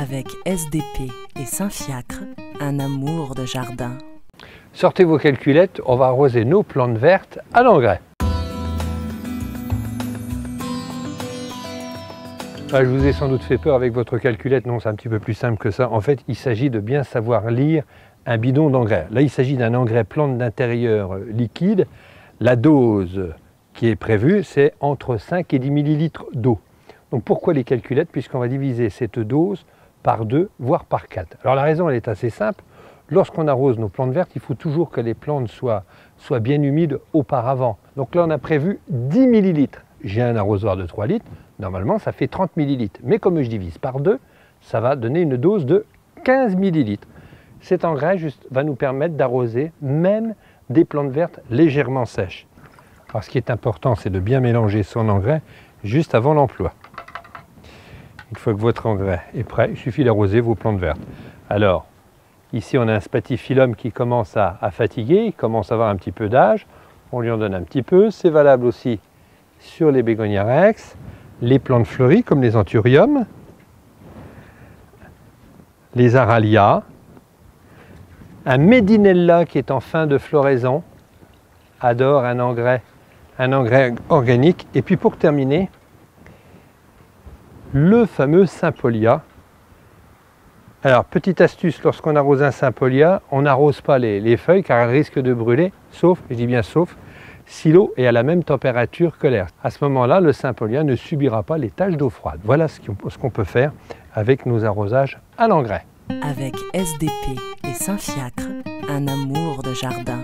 Avec SDP et Saint-Fiacre, un amour de jardin. Sortez vos calculettes, on va arroser nos plantes vertes à l'engrais. Je vous ai sans doute fait peur avec votre calculette, non, c'est un petit peu plus simple que ça. En fait, il s'agit de bien savoir lire un bidon d'engrais. Là, il s'agit d'un engrais plante d'intérieur liquide. La dose qui est prévue, c'est entre 5 et 10 ml d'eau. Donc pourquoi les calculettes? Puisqu'on va diviser cette dose par 2, voire par 4. Alors la raison, elle est assez simple. Lorsqu'on arrose nos plantes vertes, il faut toujours que les plantes soient bien humides auparavant. Donc là, on a prévu 10 ml. J'ai un arrosoir de 3 litres. Normalement, ça fait 30 ml. Mais comme je divise par 2, ça va donner une dose de 15 ml. Cet engrais va nous permettre d'arroser même des plantes vertes légèrement sèches. Alors, ce qui est important, c'est de bien mélanger son engrais juste avant l'emploi. Une fois que votre engrais est prêt, il suffit d'arroser vos plantes vertes. Alors, ici, on a un spathiphyllum qui commence à fatiguer, il commence à avoir un petit peu d'âge. On lui en donne un petit peu. C'est valable aussi sur les bégonias rex, les plantes fleuries comme les anthuriums, les aralias, un medinella qui est en fin de floraison, adore un engrais organique. Et puis pour terminer, le fameux Sympolia. Alors, petite astuce, lorsqu'on arrose un Sympolia, on n'arrose pas les feuilles car elles risquent de brûler, sauf, je dis bien sauf, si l'eau est à la même température que l'air. À ce moment-là, le Sympolia ne subira pas les taches d'eau froide. Voilà ce qu'on peut faire avec nos arrosages à l'engrais. Avec SDP et Saint-Fiacre, un amour de jardin.